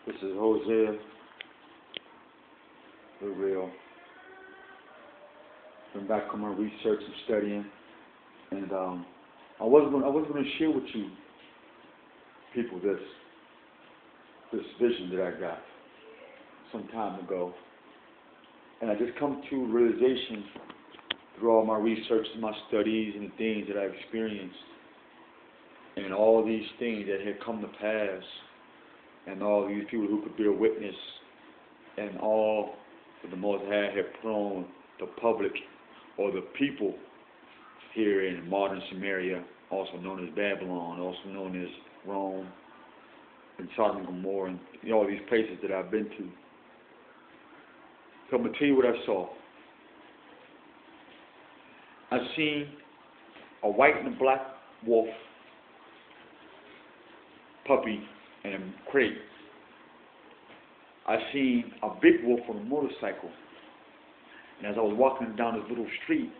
This is Jose, the real. Been back on my research and studying, and I was going to share with you people this vision that I got some time ago, and I just come to a realization through all my research and my studies and the things that I've experienced, and all these things that had come to pass, and all these people who could bear witness, and all that the Most High had put on the public or the people here in modern Samaria, also known as Babylon, also known as Rome, and Sodom and Gomorrah, and all these places that I've been to. So I'm going to tell you what I saw. I seen a white and a black wolf puppy in a crate. I seen a big wolf on a motorcycle. And as I was walking down this little street,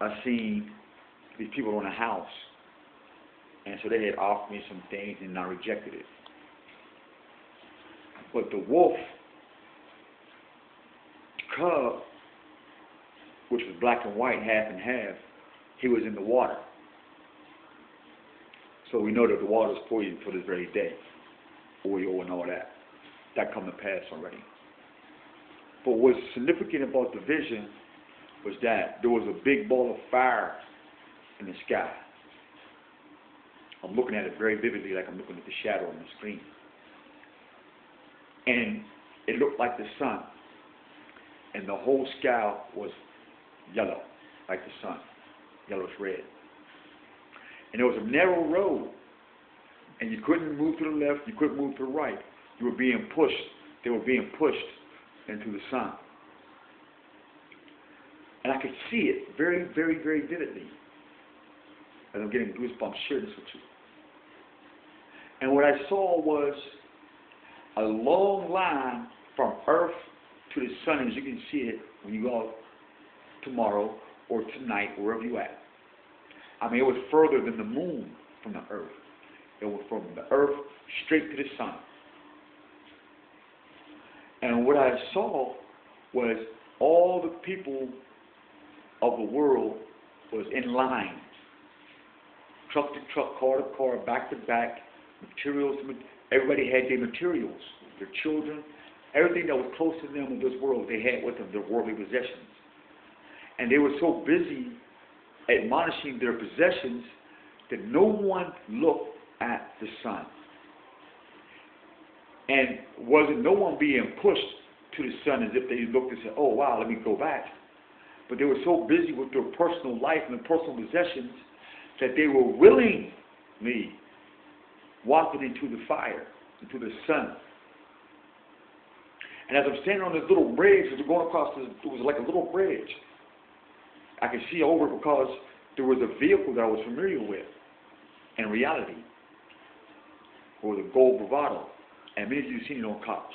I seen these people in a house. And so they had offered me some things and I rejected it. But the wolf cub, which was black and white, half and half, he was in the water. So we know that the water is poison for this very day. Oil and all that. That come to pass already. But what's significant about the vision was that there was a big ball of fire in the sky. I'm looking at it very vividly, like I'm looking at the shadow on the screen. And it looked like the sun. And the whole sky was yellow, like the sun, yellowish red. And there was a narrow road, and you couldn't move to the left, you couldn't move to the right. You were being pushed. They were being pushed into the sun. And I could see it very, very, very vividly. And I'm getting goosebumps sharing this with you. And what I saw was a long line from Earth to the sun, as you can see it when you go out tomorrow or tonight, wherever you're at. I mean, it was further than the moon from the earth. It was from the earth straight to the sun. And what I saw was all the people of the world was in line. Truck to truck, car to car, back to back, materials. Everybody had their materials, their children, everything that was close to them in this world, they had with them, their worldly possessions. And they were so busy admonishing their possessions that no one looked at the sun. And wasn't no one being pushed to the sun as if they looked and said, oh wow, let me go back. But they were so busy with their personal life and their personal possessions that they were willingly walking into the fire, into the sun. And as I'm standing on this little bridge, as we're going across this, it was like a little bridge. I could see over it because there was a vehicle that I was familiar with in reality. It was a gold bravado. And many of you have seen it on cops.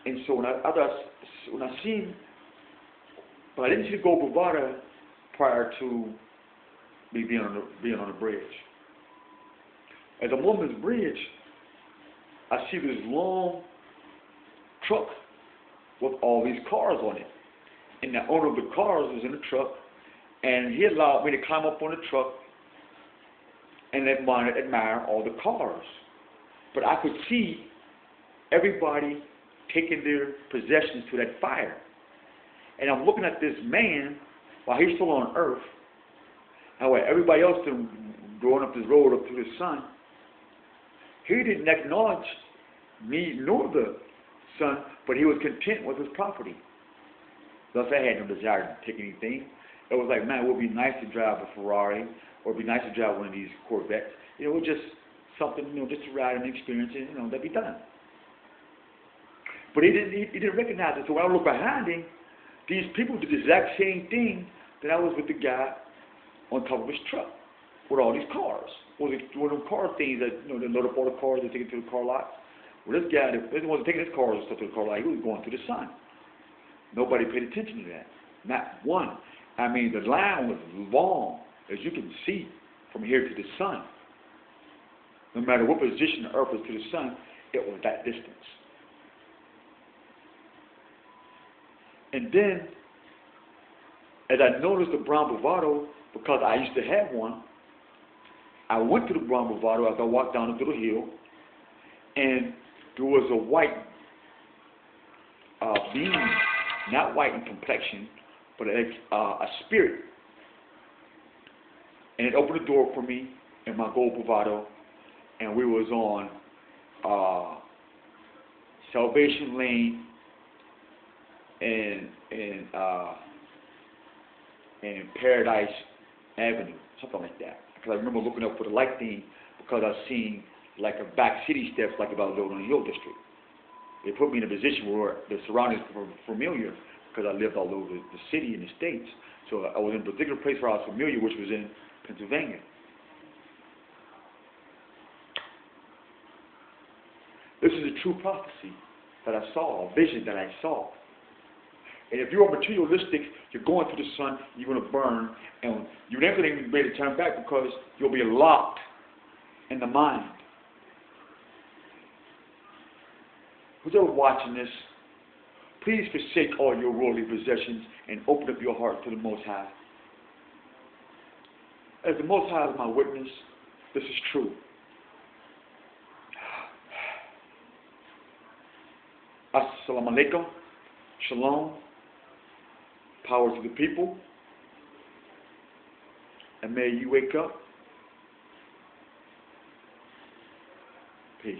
And so when I seen, but I didn't see the gold bravado prior to me being on the bridge. As I'm on this bridge, I see this long truck with all these cars on it. And the owner of the cars was in the truck, and he allowed me to climb up on the truck and admire all the cars. But I could see everybody taking their possessions to that fire. And I'm looking at this man while he's still on earth, and while everybody else is going up this road up to the sun. He didn't acknowledge me nor the sun, but he was content with his property. Thus, I had no desire to take anything. It was like, man, it would be nice to drive a Ferrari, or it'd be nice to drive one of these Corvettes. You know, it was just something, you know, just to ride and experience it, you know, that'd be done. But he didn't recognize it. So when I looked behind him, these people did the exact same thing that I was with the guy on top of his truck with all these cars. Well, one of them car things that, you know, they load up all the cars, they take it to the car lot. Well, this guy, he wasn't taking his cars and stuff to the car lot. He was going to the sun. Nobody paid attention to that. Not one. I mean, the line was long, as you can see, from here to the sun. No matter what position the earth is to the sun, it was that distance. And then, as I noticed the brown bravado, because I used to have one, I went to the brown bravado as I walked down the little hill, and there was a white being, not white in complexion, but a spirit. And it opened the door for me in my gold bravado, and we was on Salvation Lane and Paradise Avenue, something like that. Because I remember looking up for the light thing because I seen like a back city steps like if I was over in the Hill District. They put me in a position where the surroundings were familiar because I lived all over the city and the states. So I was in a particular place where I was familiar, which was in Pennsylvania. This is a true prophecy that I saw, a vision that I saw. And if you're materialistic, you're going to the sun, you're going to burn, and you're never going to be able to turn back because you'll be locked in the mind. Who's ever watching this, please forsake all your worldly possessions and open up your heart to the Most High. As the Most High is my witness, this is true. Assalamu alaikum, shalom, power to the people, and may you wake up. Peace.